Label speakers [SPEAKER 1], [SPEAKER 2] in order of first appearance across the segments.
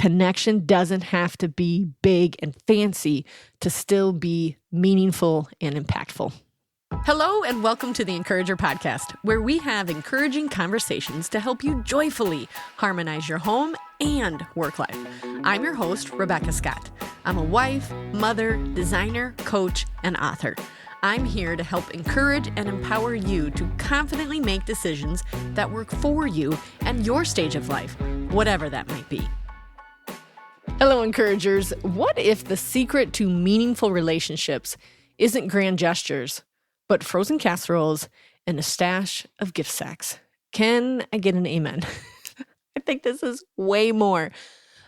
[SPEAKER 1] connection doesn't have to be big and fancy to still be meaningful and impactful. Hello and welcome to the Encourager Podcast, where we have encouraging conversations to help you joyfully harmonize your home and work life. I'm your host, Rebekah Scott. I'm a wife, mother, designer, coach, and author. I'm here to help encourage and empower you to confidently make decisions that work for you and your stage of life, whatever that might be. Hello, encouragers. What if the secret to meaningful relationships isn't grand gestures, but frozen casseroles and a stash of gift sacks? Can I get an amen? I think this is way more.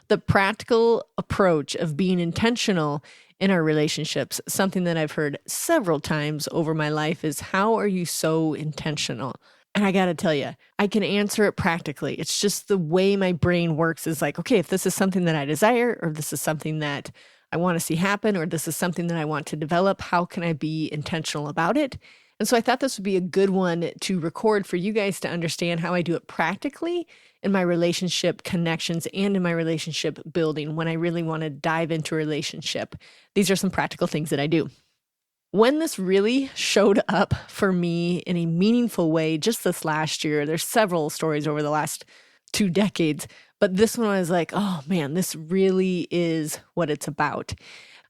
[SPEAKER 1] The practical approach of being intentional in our relationships, something that I've heard several times over my life, is how are you so intentional? And I got to tell you, I can answer it practically. It's just the way my brain works is like, okay, if this is something that I desire, or this is something that I want to see happen, or this is something that I want to develop, how can I be intentional about it? And so I thought this would be a good one to record for you guys to understand how I do it practically in my relationship connections and in my relationship building when I really want to dive into a relationship. These are some practical things that I do. When this really showed up for me in a meaningful way just this last year, there's several stories over the last 2 decades, but this one I was like, oh man, this really is what it's about.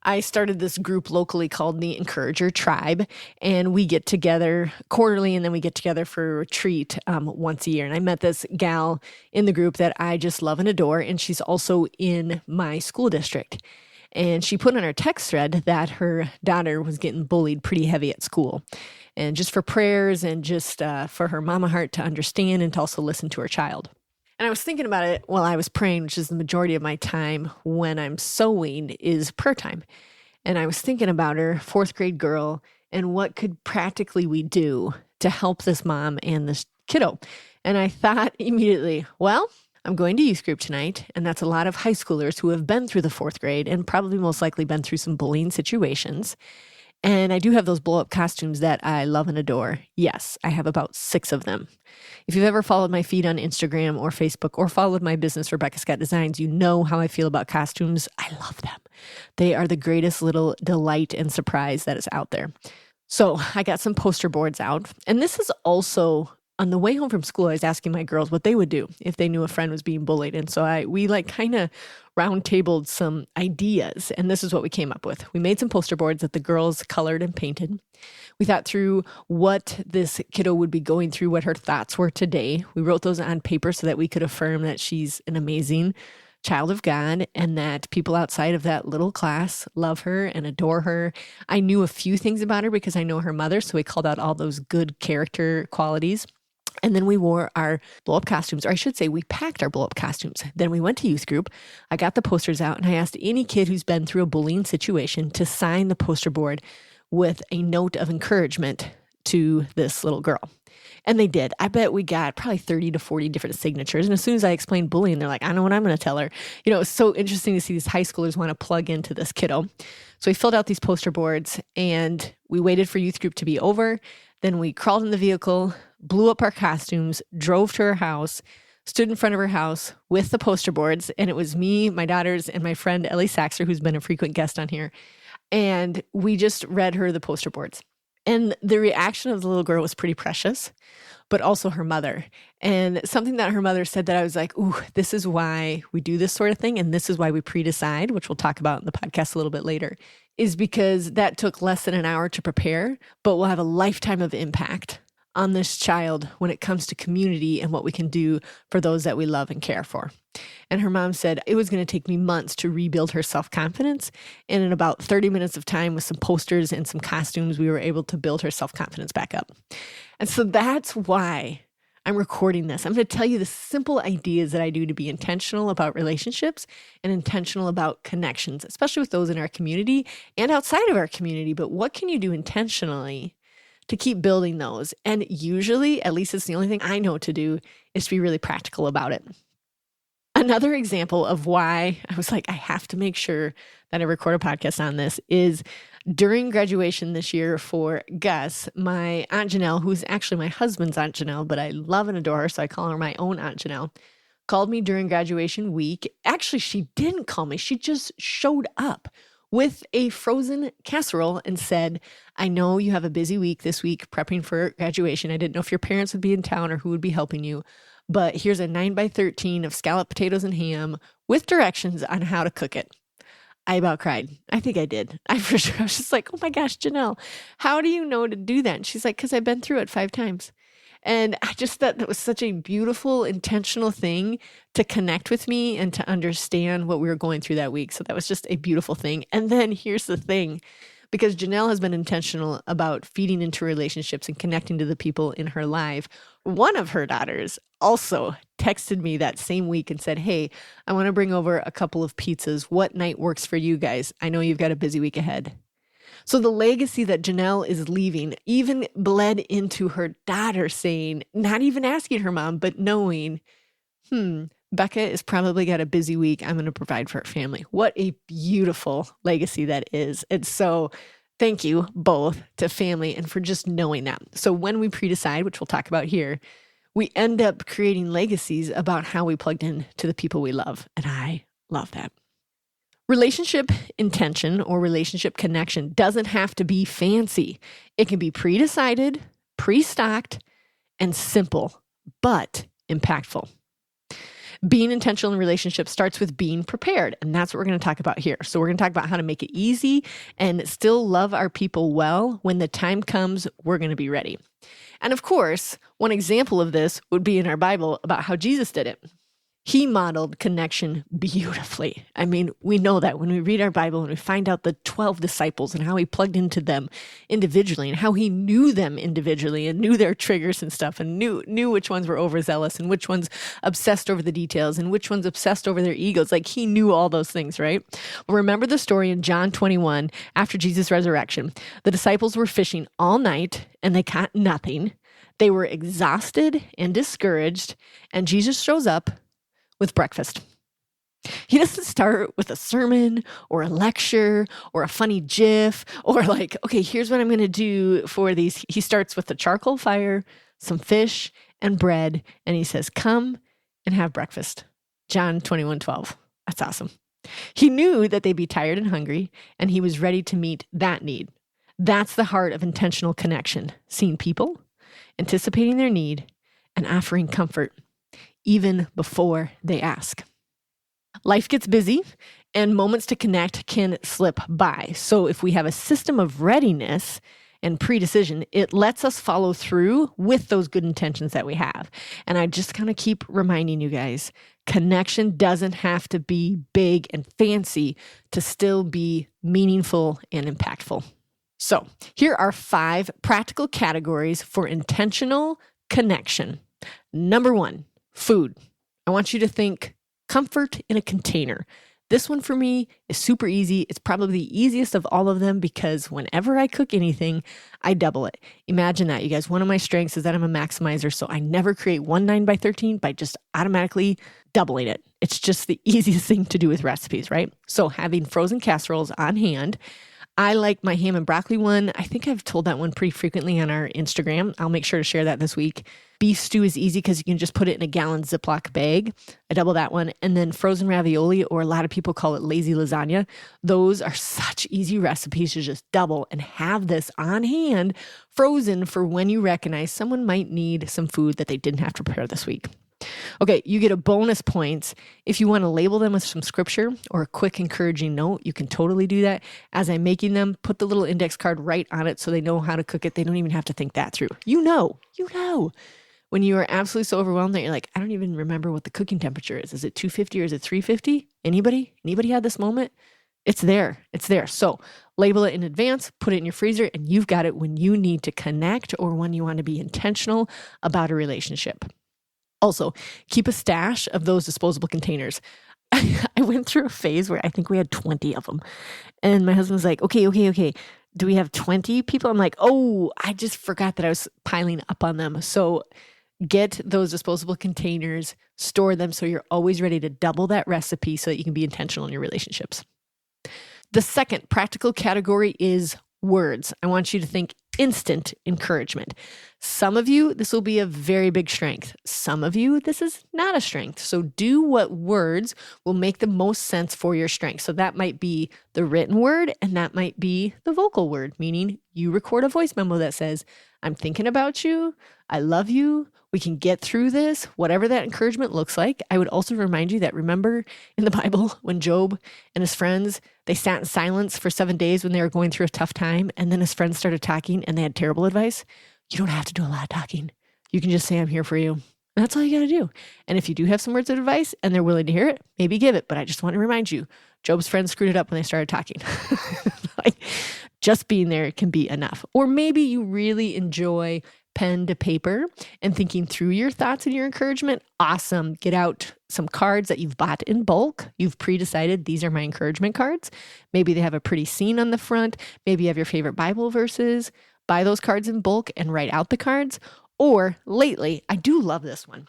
[SPEAKER 1] I started this group locally called the Encourager Tribe, and we get together quarterly, and then we get together for a retreat once a year. And I met this gal in the group that I just love and adore, and she's also in my school district. And she put on her text thread that her daughter was getting bullied pretty heavy at school. And just for prayers and just for her mama heart to understand and to also listen to her child. And I was thinking about it while I was praying, which is the majority of my time when I'm sewing is prayer time. And I was thinking about her, 4th grade girl, and what could practically we do to help this mom and this kiddo. And I thought immediately, well, I'm going to youth group tonight, and that's a lot of high schoolers who have been through the 4th grade and probably most likely been through some bullying situations. And I do have those blow-up costumes that I love and adore. Yes, I have about 6 of them. If you've ever followed my feed on Instagram or Facebook or followed my business, Rebekah Scott Designs, you know how I feel about costumes. I love them. They are the greatest little delight and surprise that is out there. So I got some poster boards out. And this is also, on the way home from school, I was asking my girls what they would do if they knew a friend was being bullied. And so we kind of round tabled some ideas, and this is what we came up with. We made some poster boards that the girls colored and painted. We thought through what this kiddo would be going through, what her thoughts were today. We wrote those on paper so that we could affirm that she's an amazing child of God and that people outside of that little class love her and adore her. I knew a few things about her because I know her mother, so we called out all those good character qualities. And then we wore our blow-up costumes, or I should say we packed our blow-up costumes. Then we went to youth group. I got the posters out, and I asked any kid who's been through a bullying situation to sign the poster board with a note of encouragement to this little girl. And they did. I bet we got probably 30 to 40 different signatures. And as soon as I explained bullying, they're like, I know what I'm going to tell her. You know, it's so interesting to see these high schoolers want to plug into this kiddo. So we filled out these poster boards, and we waited for youth group to be over. Then we crawled in the vehicle, blew up our costumes, drove to her house, stood in front of her house with the poster boards. And it was me, my daughters, and my friend Ellie Saxer, who's been a frequent guest on here. And we just read her the poster boards. And the reaction of the little girl was pretty precious, but also her mother. And something that her mother said that I was like, ooh, this is why we do this sort of thing. And this is why we pre-decide, which we'll talk about in the podcast a little bit later, is because that took less than an hour to prepare, but will have a lifetime of impact on this child when it comes to community and what we can do for those that we love and care for. And her mom said it was going to take me months to rebuild her self-confidence. And in about 30 minutes of time with some posters and some costumes, we were able to build her self-confidence back up. And so that's why I'm recording this. I'm going to tell you the simple ideas that I do to be intentional about relationships and intentional about connections, especially with those in our community and outside of our community. But what can you do intentionally to keep building those? And usually, at least it's the only thing I know to do, is to be really practical about it. Another example of why I was like, I have to make sure that I record a podcast on this is during graduation this year for Gus, my Aunt Janelle, who's actually my husband's Aunt Janelle, but I love and adore her, so I call her my own Aunt Janelle. called me during graduation week. Actually, she didn't call me. She just showed up with a frozen casserole and said, I know you have a busy week this week prepping for graduation. I didn't know if your parents would be in town or who would be helping you, but here's a 9x13 of scalloped potatoes and ham with directions on how to cook it. I about cried. I think I did. I was just like, oh my gosh, Janelle, how do you know to do that? And she's like, because I've been through it 5 times. And I just thought that was such a beautiful, intentional thing to connect with me and to understand what we were going through that week. So that was just a beautiful thing. And then here's the thing, because Janelle has been intentional about feeding into relationships and connecting to the people in her life. One of her daughters also texted me that same week and said, hey, I want to bring over a couple of pizzas. What night works for you guys? I know you've got a busy week ahead. So the legacy that Janelle is leaving even bled into her daughter saying, not even asking her mom, but knowing, Becca is probably got a busy week. I'm going to provide for her family. What a beautiful legacy that is. And so thank you both to family and for just knowing that. So when we pre-decide, which we'll talk about here, we end up creating legacies about how we plugged in to the people we love. And I love that. Relationship intention or relationship connection doesn't have to be fancy. It can be pre-decided, pre-stocked, and simple, but impactful. Being intentional in relationships starts with being prepared, and that's what we're going to talk about here. So we're going to talk about how to make it easy and still love our people well. When the time comes, we're going to be ready. And of course, one example of this would be in our Bible about how Jesus did it. He modeled connection beautifully. I mean, we know that when we read our Bible and we find out the 12 disciples and how he plugged into them individually and how he knew them individually and knew their triggers and stuff and knew which ones were overzealous and which ones obsessed over the details and which ones obsessed over their egos. Like he knew all those things, right? Well, remember the story in John 21, after Jesus' resurrection. The disciples were fishing all night and they caught nothing. They were exhausted and discouraged, and Jesus shows up with breakfast. He doesn't start with a sermon or a lecture or a funny GIF or like, okay, here's what I'm going to do for these. He starts with a charcoal fire, some fish and bread, and he says, come and have breakfast. John 21:12. That's awesome. He knew that they'd be tired and hungry, and he was ready to meet that need. That's the heart of intentional connection, seeing people, anticipating their need, and offering comfort even before they ask. Life gets busy and moments to connect can slip by. So if we have a system of readiness and pre-decision, it lets us follow through with those good intentions that we have. And I just kind of keep reminding you guys, connection doesn't have to be big and fancy to still be meaningful and impactful. So here are 5 practical categories for intentional connection. Number 1, food. I want you to think comfort in a container. This one for me is super easy. It's probably the easiest of all of them because whenever I cook anything, I double it. Imagine that, you guys. One of my strengths is that I'm a maximizer, so I never create one 9x13 by just automatically doubling it. It's just the easiest thing to do with recipes, right? So having frozen casseroles on hand. I like my ham and broccoli one. I think I've told that one pretty frequently on our Instagram. I'll make sure to share that this week. Beef stew is easy because you can just put it in a gallon Ziploc bag. I double that one. And then frozen ravioli, or a lot of people call it lazy lasagna. Those are such easy recipes to just double and have this on hand, frozen for when you recognize someone might need some food that they didn't have to prepare this week. Okay, you get a bonus points if you want to label them with some scripture or a quick encouraging note. You can totally do that. As I'm making them, put the little index card right on it so they know how to cook it. They don't even have to think that through. You know, when you are absolutely so overwhelmed that you're like, I don't even remember what the cooking temperature is. Is it 250 or is it 350? Anybody had this moment? It's there. So label it in advance, put it in your freezer, and you've got it when you need to connect or when you want to be intentional about a relationship. Also, keep a stash of those disposable containers. I went through a phase where I think we had 20 of them. And my husband was like, okay. Do we have 20 people? I'm like, oh, I just forgot that I was piling up on them. So get those disposable containers, store them so you're always ready to double that recipe so that you can be intentional in your relationships. The second practical category is words. I want you to think instant encouragement. Some of you, this will be a very big strength. Some of you, this is not a strength. So do what words will make the most sense for your strength. So that might be the written word, and that might be the vocal word, meaning you record a voice memo that says, I'm thinking about you. I love you. We can get through this, whatever that encouragement looks like. I would also remind you that remember in the Bible when Job and his friends, they sat in silence for 7 days when they were going through a tough time. And then his friends started talking and they had terrible advice. You don't have to do a lot of talking. You can just say, I'm here for you. And that's all you got to do. And if you do have some words of advice and they're willing to hear it, maybe give it. But I just want to remind you, Job's friends screwed it up when they started talking. Like, just being there can be enough. Or maybe you really enjoy pen to paper and thinking through your thoughts and your encouragement. Awesome. Get out some cards that you've bought in bulk. You've pre-decided these are my encouragement cards. Maybe they have a pretty scene on the front. Maybe you have your favorite Bible verses. Buy those cards in bulk and write out the cards. Or lately, I do love this one.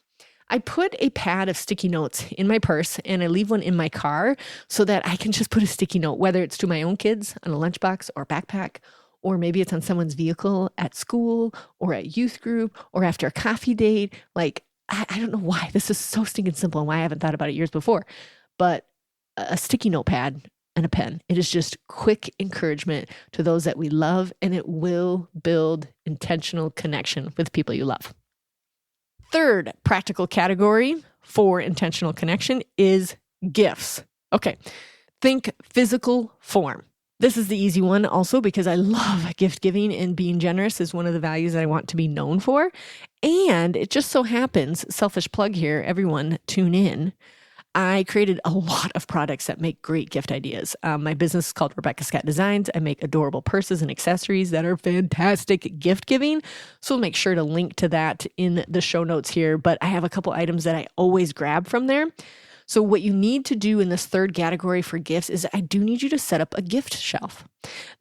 [SPEAKER 1] I put a pad of sticky notes in my purse and I leave one in my car so that I can just put a sticky note, whether it's to my own kids on a lunchbox or backpack, or maybe it's on someone's vehicle at school or at youth group or after a coffee date. Like, I don't know why this is so stinking simple and why I haven't thought about it years before, but a sticky notepad and a pen. It is just quick encouragement to those that we love, and it will build intentional connection with people you love. Third practical category for intentional connection is gifts. Okay, think physical form. This is the easy one also because I love gift giving, and being generous is one of the values that I want to be known for. And it just so happens, selfish plug here, everyone tune in, I created a lot of products that make great gift ideas. My business is called Rebekah Scott Designs. I make adorable purses and accessories that are fantastic gift giving. So we'll make sure to link to that in the show notes here. But I have a couple items that I always grab from there. So what you need to do in this third category for gifts is I do need you to set up a gift shelf.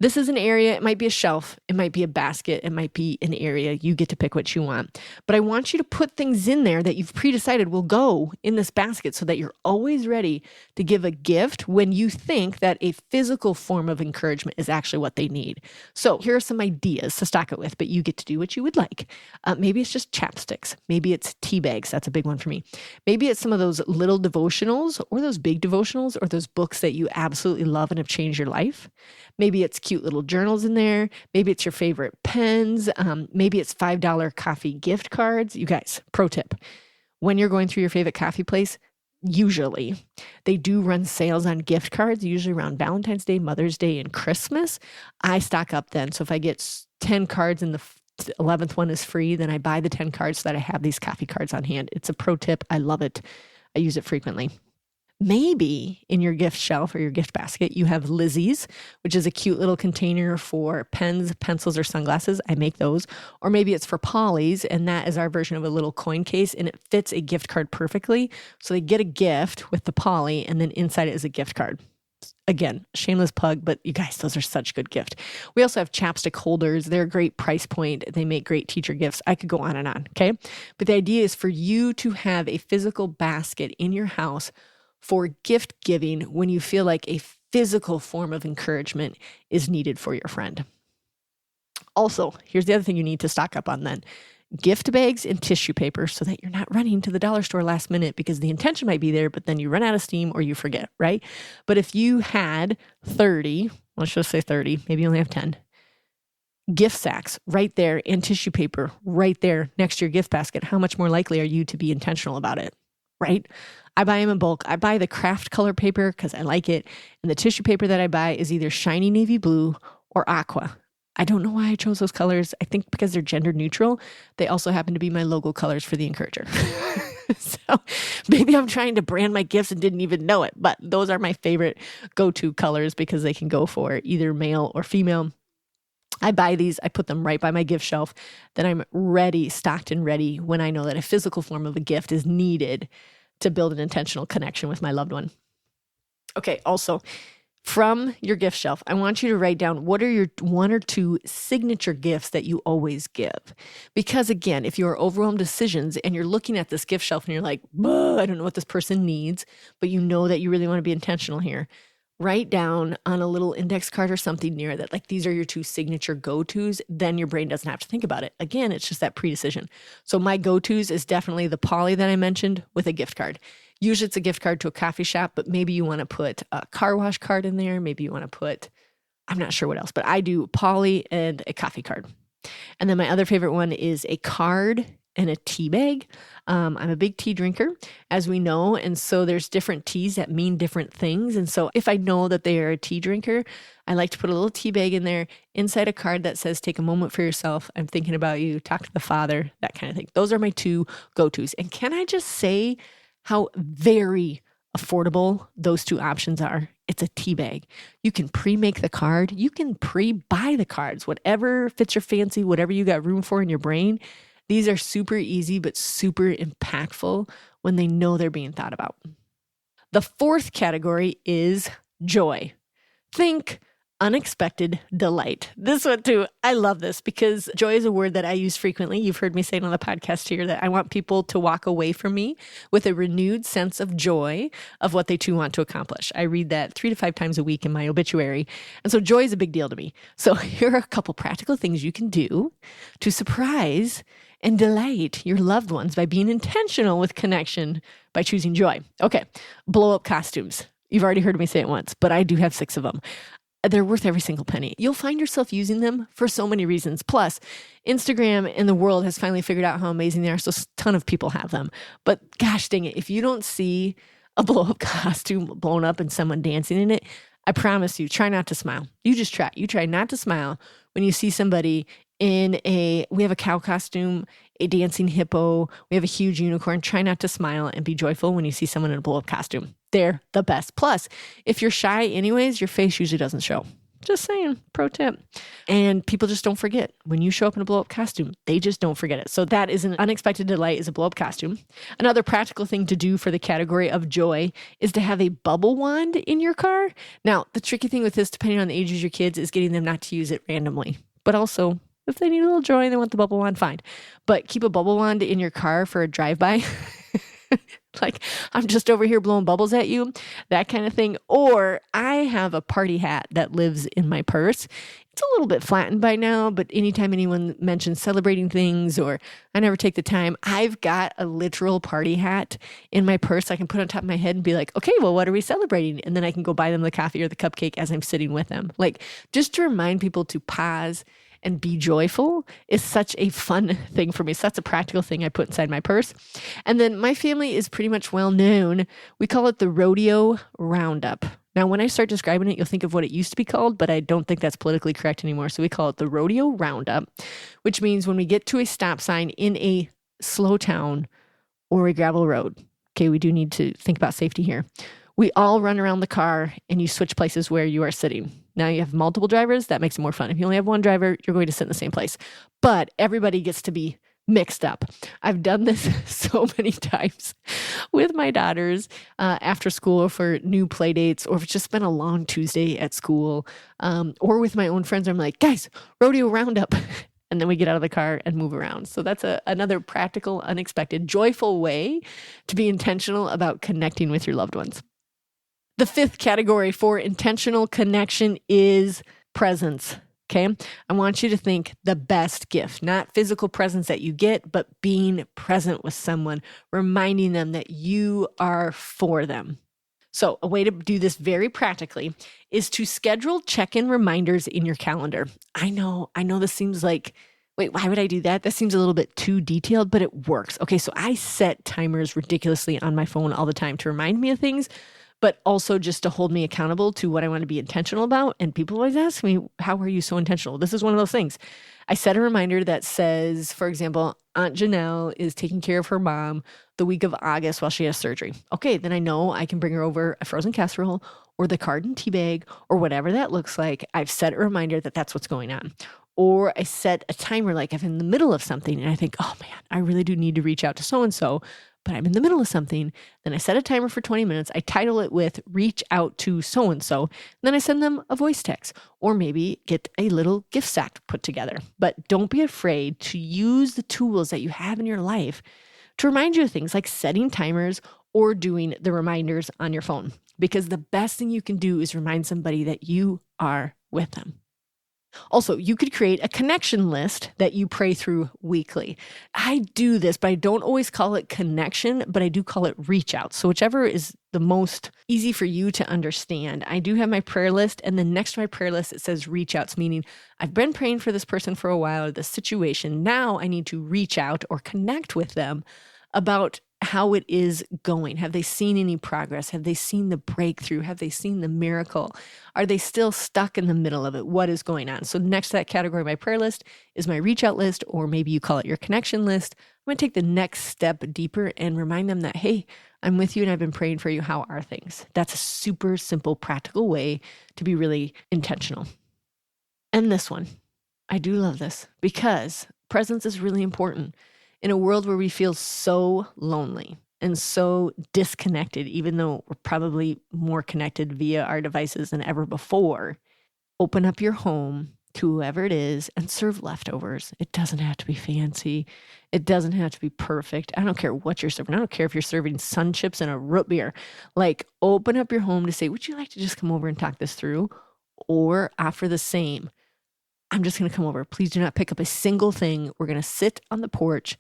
[SPEAKER 1] This is an area, it might be a shelf, it might be a basket, it might be an area. You get to pick what you want. But I want you to put things in there that you've pre-decided will go in this basket so that you're always ready to give a gift when you think that a physical form of encouragement is actually what they need. So here are some ideas to stock it with, but you get to do what you would like. Maybe it's just chapsticks. Maybe it's tea bags. That's a big one for me. Maybe it's some of those little devotionals or those big devotionals or those books that you absolutely love and have changed your life. Maybe it's cute little journals in there. Maybe it's your favorite pens. Maybe it's $5 coffee gift cards. You guys, pro tip, when you're going through your favorite coffee place, usually they do run sales on gift cards, usually around Valentine's Day, Mother's Day, and Christmas. I stock up then. So if I get 10 cards and the 11th one is free, then I buy the 10 cards so that I have these coffee cards on hand. It's a pro tip. I love it. I use it frequently. Maybe in your gift shelf or your gift basket, you have Lizzie's, which is a cute little container for pens, pencils, or sunglasses. I make those. Or maybe it's for Polly's, and that is our version of a little coin case, and it fits a gift card perfectly. So they get a gift with the Polly, and then inside it is a gift card. Again, shameless plug, but you guys, those are such good gift. We also have chapstick holders. They're a great price point. They make great teacher gifts. I could go on and on, okay? But the idea is for you to have a physical basket in your house for gift giving when you feel like a physical form of encouragement is needed for your friend. Also, here's the other thing you need to stock up on then. Gift bags and tissue paper so that you're not running to the dollar store last minute because the intention might be there, but then you run out of steam or you forget, right? But if you had 30, let's just say 30, maybe you only have 10, gift sacks right there and tissue paper right there next to your gift basket, how much more likely are you to be intentional about it, right? I buy them in bulk. I buy the craft color paper because I like it. And the tissue paper that I buy is either shiny navy blue or aqua. I don't know why I chose those colors. I think because they're gender neutral. They also happen to be my logo colors for the Encourager. So maybe I'm trying to brand my gifts and didn't even know it, but those are my favorite go-to colors because they can go for either male or female. I buy these, I put them right by my gift shelf. Then I'm ready, stocked and ready when I know that a physical form of a gift is needed to build an intentional connection with my loved one. Okay, also, from your gift shelf, I want you to write down what are your 1 or 2 signature gifts that you always give. Because again, if you're overwhelmed decisions and you're looking at this gift shelf and you're like, I don't know what this person needs, but you know that you really want to be intentional here. write down on a little index card or something near that, like these are your two signature go-tos, then your brain doesn't have to think about it. Again, it's just that pre-decision. So my go-tos is definitely the Polly that I mentioned with a gift card. Usually it's a gift card to a coffee shop, but maybe you want to put a car wash card in there. Maybe you want to put, I'm not sure what else, but I do Polly and a coffee card. And then my other favorite one is a card and a tea bag. I'm a big tea drinker, as we know. And so there's different teas that mean different things. And so if I know that they are a tea drinker, I like to put a little tea bag in there inside a card that says, take a moment for yourself. I'm thinking about you, talk to the Father, that kind of thing. Those are my two go-tos. And can I just say how very affordable those two options are? It's a tea bag. You can pre-make the card. You can pre-buy the cards, whatever fits your fancy, whatever you got room for in your brain. These are super easy, but super impactful when they know they're being thought about. The fourth category is joy. Think unexpected delight. This one too, I love this because joy is a word that I use frequently. You've heard me say it on the podcast here that I want people to walk away from me with a renewed sense of joy of what they too want to accomplish. I read that 3 to 5 times a week in my obituary. And so joy is a big deal to me. So here are a couple practical things you can do to surprise and delight your loved ones by being intentional with connection by choosing joy. Okay, blow up costumes. You've already heard me say it once, but I do have 6 of them. They're worth every single penny. You'll find yourself using them for so many reasons. Plus, Instagram and the world has finally figured out how amazing they are, so a ton of people have them. But gosh dang it, if you don't see a blow-up costume blown up and someone dancing in it, I promise you, try not to smile. You just try. You try not to smile when you see somebody we have a cow costume, a dancing hippo, we have a huge unicorn. Try not to smile and be joyful when you see someone in a blow-up costume. They're the best. Plus, if you're shy anyways, your face usually doesn't show. Just saying, pro tip. And people just don't forget. When you show up in a blow-up costume, they just don't forget it. So that is an unexpected delight, is a blow-up costume. Another practical thing to do for the category of joy is to have a bubble wand in your car. Now, the tricky thing with this, depending on the age of your kids, is getting them not to use it randomly. But also, if they need a little joy and they want the bubble wand, fine. But keep a bubble wand in your car for a drive-by. Like, I'm just over here blowing bubbles at you, that kind of thing. Or I have a party hat that lives in my purse. It's a little bit flattened by now, but anytime anyone mentions celebrating things or I never take the time, I've got a literal party hat in my purse I can put on top of my head and be like, okay, well, what are we celebrating? And then I can go buy them the coffee or the cupcake as I'm sitting with them. Like, just to remind people to pause and be joyful is such a fun thing for me. So that's a practical thing I put inside my purse. And then my family is pretty much well known. We call it the rodeo roundup. Now, when I start describing it, you'll think of what it used to be called, but I don't think that's politically correct anymore. So we call it the rodeo roundup, which means when we get to a stop sign in a slow town or a gravel road, okay, we do need to think about safety here. We all run around the car and you switch places where you are sitting. Now you have multiple drivers, that makes it more fun. If you only have one driver, you're going to sit in the same place. But everybody gets to be mixed up. I've done this so many times with my daughters after school for new play dates, or if it's just been a long Tuesday at school, or with my own friends. I'm like, guys, rodeo roundup. And then we get out of the car and move around. So that's another practical, unexpected, joyful way to be intentional about connecting with your loved ones. The fifth category for intentional connection is presence. Okay. I want you to think the best gift, not physical presence that you get, but being present with someone, reminding them that you are for them. So a way to do this very practically is to schedule check-in reminders in your calendar. I know this seems like, wait, why would I do that? That seems a little bit too detailed, but it works. Okay. So I set timers ridiculously on my phone all the time to remind me of things, but also just to hold me accountable to what I want to be intentional about. And people always ask me, how are you so intentional? This is one of those things. I set a reminder that says, for example, Aunt Janelle is taking care of her mom the week of August while she has surgery. Okay, then I know I can bring her over a frozen casserole or the card and tea bag or whatever that looks like. I've set a reminder that that's what's going on. Or I set a timer, like if I'm in the middle of something and I think, oh man, I really do need to reach out to so-and-so, but I'm in the middle of something. Then I set a timer for 20 minutes. I title it with reach out to so-and-so. And then I send them a voice text or maybe get a little gift sack put together. But don't be afraid to use the tools that you have in your life to remind you of things like setting timers or doing the reminders on your phone. because the best thing you can do is remind somebody that you are with them. Also, you could create a connection list that you pray through weekly. I do this, but I don't always call it connection, but I do call it reach out. So whichever is the most easy for you to understand. I do have my prayer list, and then next to my prayer list, it says reach outs, meaning I've been praying for this person for a while or this situation. Now I need to reach out or connect with them about how it is going. Have they seen any progress? Have they seen the breakthrough? Have they seen the miracle? Are they still stuck in the middle of it? What is going on? So next to that category, my prayer list is my reach out list, or maybe you call it your connection list. I'm going to take the next step deeper and remind them that, hey, I'm with you and I've been praying for you. How are things? That's a super simple, practical way to be really intentional. And this one, I do love this because presence is really important. In a world where we feel so lonely and so disconnected, even though we're probably more connected via our devices than ever before, open up your home to whoever it is and serve leftovers. It doesn't have to be fancy. It doesn't have to be perfect. I don't care what you're serving. I don't care if you're serving sun chips and a root beer. Like, open up your home to say, would you like to just come over and talk this through? Or offer the same. I'm just going to come over. Please do not pick up a single thing. We're going to sit on the porch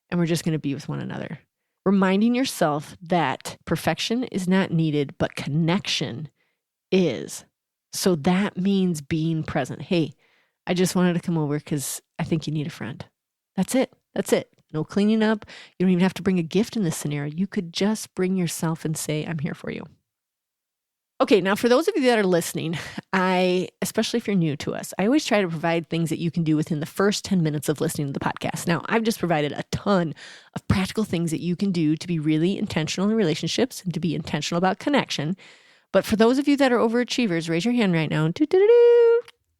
[SPEAKER 1] and we're just going to be with one another. Reminding yourself that perfection is not needed, but connection is. So that means being present. Hey, I just wanted to come over because I think you need a friend. That's it. That's it. No cleaning up. You don't even have to bring a gift in this scenario. You could just bring yourself and say, I'm here for you. Okay, now for those of you that are listening, especially if you're new to us, I always try to provide things that you can do within the first 10 minutes of listening to the podcast. Now, I've just provided a ton of practical things that you can do to be really intentional in relationships and to be intentional about connection. But for those of you that are overachievers, raise your hand right now.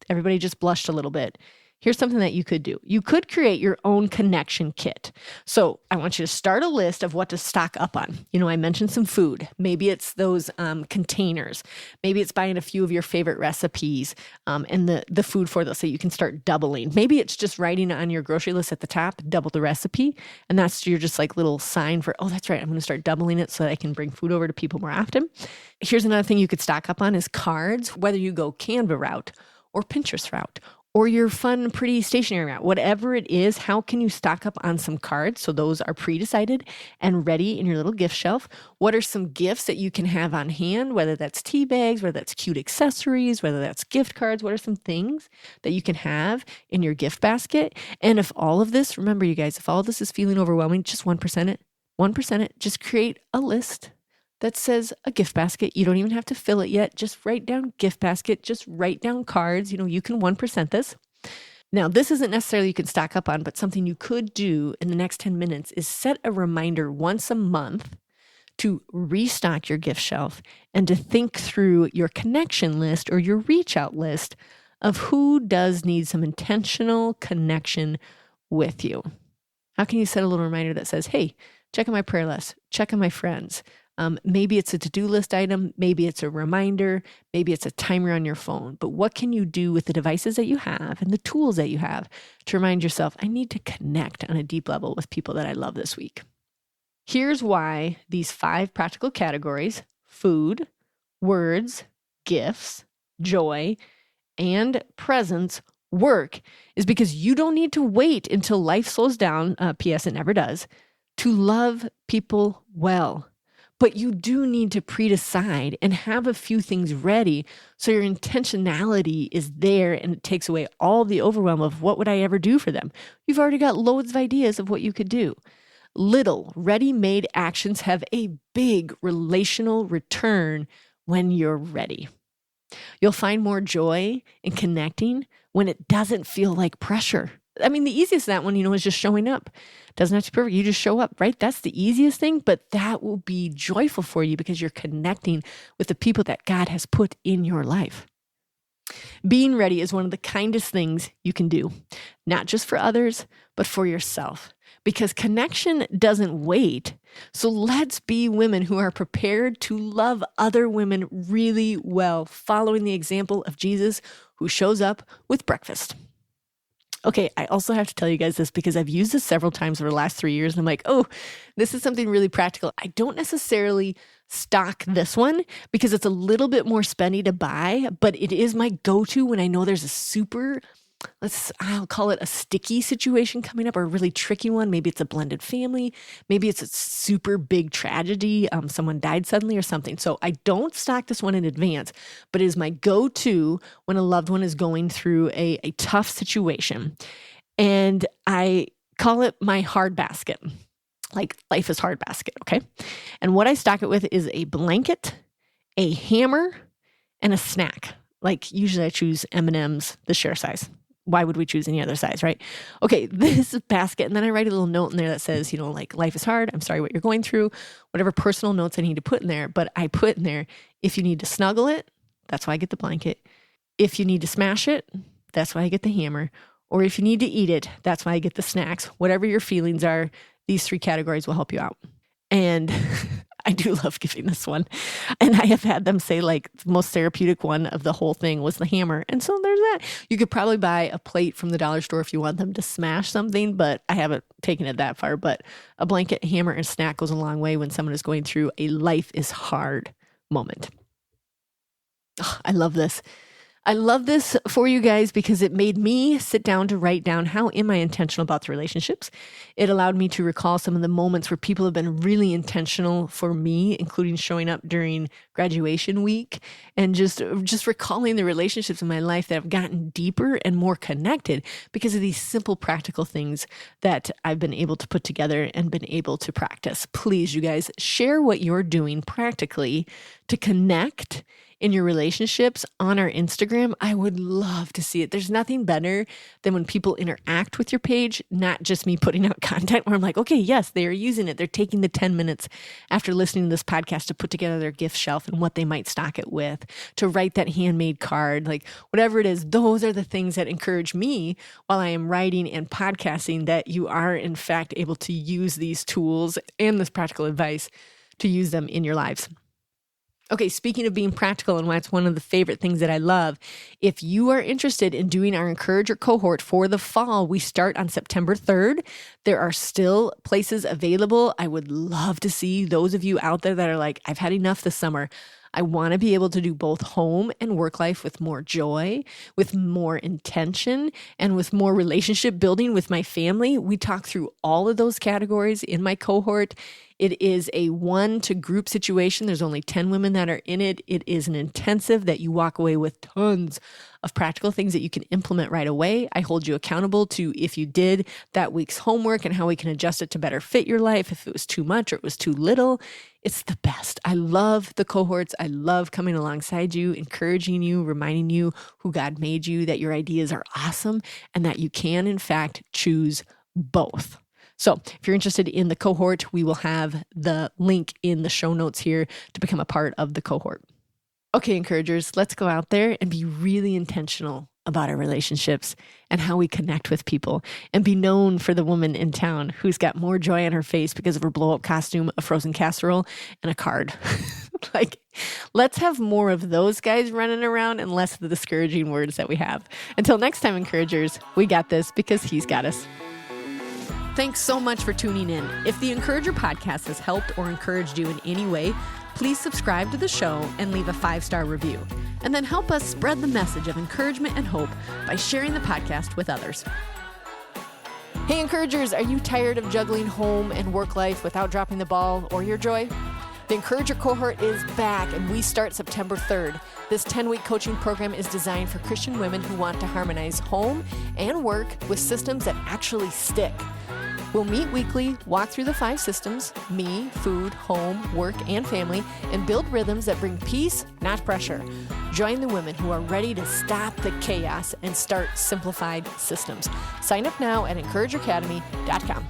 [SPEAKER 1] Everybody just blushed a little bit. Here's something that you could do. You could create your own connection kit. So I want you to start a list of what to stock up on. I mentioned some food. Maybe it's those containers. Maybe it's buying a few of your favorite recipes and the food for those so you can start doubling. Maybe it's just writing on your grocery list at the top, double the recipe. And that's your just like little sign for, oh, that's right. I'm going to start doubling it so that I can bring food over to people more often. Here's another thing you could stock up on is cards, whether you go Canva route or Pinterest route, or your fun, pretty stationery route, whatever it is. How can you stock up on some cards? So those are pre-decided and ready in your little gift shelf. What are some gifts that you can have on hand, whether that's tea bags, whether that's cute accessories, whether that's gift cards? What are some things that you can have in your gift basket? And if all of this, remember you guys, if all of this is feeling overwhelming, just 1% it, just create a list that says a gift basket. You don't even have to fill it yet. Just write down gift basket. Just write down cards. You can 1% this. Now, this isn't necessarily you can stock up on, but something you could do in the next 10 minutes is set a reminder once a month to restock your gift shelf and to think through your connection list or your reach out list of who does need some intentional connection with you. How can you set a little reminder that says, hey, check on my prayer list, check on my friends. Maybe it's a to-do list item. Maybe it's a reminder. Maybe it's a timer on your phone. But what can you do with the devices that you have and the tools that you have to remind yourself, I need to connect on a deep level with people that I love this week? Here's why these 5 practical categories, food, words, gifts, joy, and presence work is because you don't need to wait until life slows down, P.S. it never does, to love people well. But you do need to pre-decide and have a few things ready so your intentionality is there and it takes away all the overwhelm of what would I ever do for them? You've already got loads of ideas of what you could do. Little ready-made actions have a big relational return when you're ready. You'll find more joy in connecting when it doesn't feel like pressure. I mean, the easiest of that one, is just showing up. Doesn't have to be perfect. You just show up, right? That's the easiest thing, but that will be joyful for you because you're connecting with the people that God has put in your life. Being ready is one of the kindest things you can do, not just for others, but for yourself, because connection doesn't wait. So let's be women who are prepared to love other women really well, following the example of Jesus, who shows up with breakfast. Okay, I also have to tell you guys this because I've used this several times over the last 3 years. And I'm like, oh, this is something really practical. I don't necessarily stock this one because it's a little bit more spendy to buy, but it is my go-to when I know there's a super, I'll call it a sticky situation coming up, or a really tricky one. Maybe it's a blended family. Maybe it's a super big tragedy. Someone died suddenly or something. So I don't stock this one in advance, but it is my go-to when a loved one is going through a tough situation. And I call it my hard basket. Like life is hard basket, okay? And what I stock it with is a blanket, a hammer, and a snack. Like usually I choose M&Ms, the share size. Why would we choose any other size, right? Okay, this basket, and then I write a little note in there that says, like life is hard. I'm sorry what you're going through. Whatever personal notes I need to put in there, but I put in there, if you need to snuggle it, that's why I get the blanket. If you need to smash it, that's why I get the hammer. Or if you need to eat it, that's why I get the snacks. Whatever your feelings are, these 3 categories will help you out. And I do love giving this one. And I have had them say like the most therapeutic one of the whole thing was the hammer. And so there's that. You could probably buy a plate from the dollar store if you want them to smash something, but I haven't taken it that far. But a blanket, hammer, and snack goes a long way when someone is going through a life is hard moment. Oh, I love this. I love this for you guys because it made me sit down to write down how am I intentional about the relationships. It allowed me to recall some of the moments where people have been really intentional for me, including showing up during graduation week and just recalling the relationships in my life that have gotten deeper and more connected because of these simple practical things that I've been able to put together and been able to practice. Please, you guys, share what you're doing practically to connect in your relationships on our Instagram. I would love to see it. There's nothing better than when people interact with your page, not just me putting out content where I'm like, okay, yes, they are using it. They're taking the 10 minutes after listening to this podcast to put together their gift shelf and what they might stock it with, to write that handmade card, like whatever it is. Those are the things that encourage me while I am writing and podcasting, that you are in fact able to use these tools and this practical advice to use them in your lives. Okay, speaking of being practical and why it's one of the favorite things that I love, if you are interested in doing our Encourager cohort for the fall, we start on September 3rd. There are still places available. I would love to see those of you out there that are like, I've had enough this summer. I want to be able to do both home and work life with more joy, with more intention, and with more relationship building with my family. We talk through all of those categories in my cohort. It is a 1-to-group situation. There's only 10 women that are in it. It is an intensive that you walk away with tons of practical things that you can implement right away. I hold you accountable to if you did that week's homework and how we can adjust it to better fit your life, if it was too much or it was too little. It's the best. I love the cohorts. I love coming alongside you, encouraging you, reminding you who God made you, that your ideas are awesome, and that you can, in fact, choose both. So if you're interested in the cohort, we will have the link in the show notes here to become a part of the cohort. Okay, encouragers, let's go out there and be really intentional about our relationships and how we connect with people, and be known for the woman in town who's got more joy on her face because of her blow-up costume, a frozen casserole, and a card. Like, let's have more of those guys running around and less of the discouraging words that we have. Until next time, encouragers, we got this because He's got us. Thanks so much for tuning in. If the Encourager podcast has helped or encouraged you in any way, please subscribe to the show and leave a 5-star review. And then help us spread the message of encouragement and hope by sharing the podcast with others. Hey, encouragers, are you tired of juggling home and work life without dropping the ball or your joy? The Encourager cohort is back, and we start September 3rd. This 10-week coaching program is designed for Christian women who want to harmonize home and work with systems that actually stick. We'll meet weekly, walk through the 5 systems, me, food, home, work, and family, and build rhythms that bring peace, not pressure. Join the women who are ready to stop the chaos and start simplified systems. Sign up now at encourageacademy.com.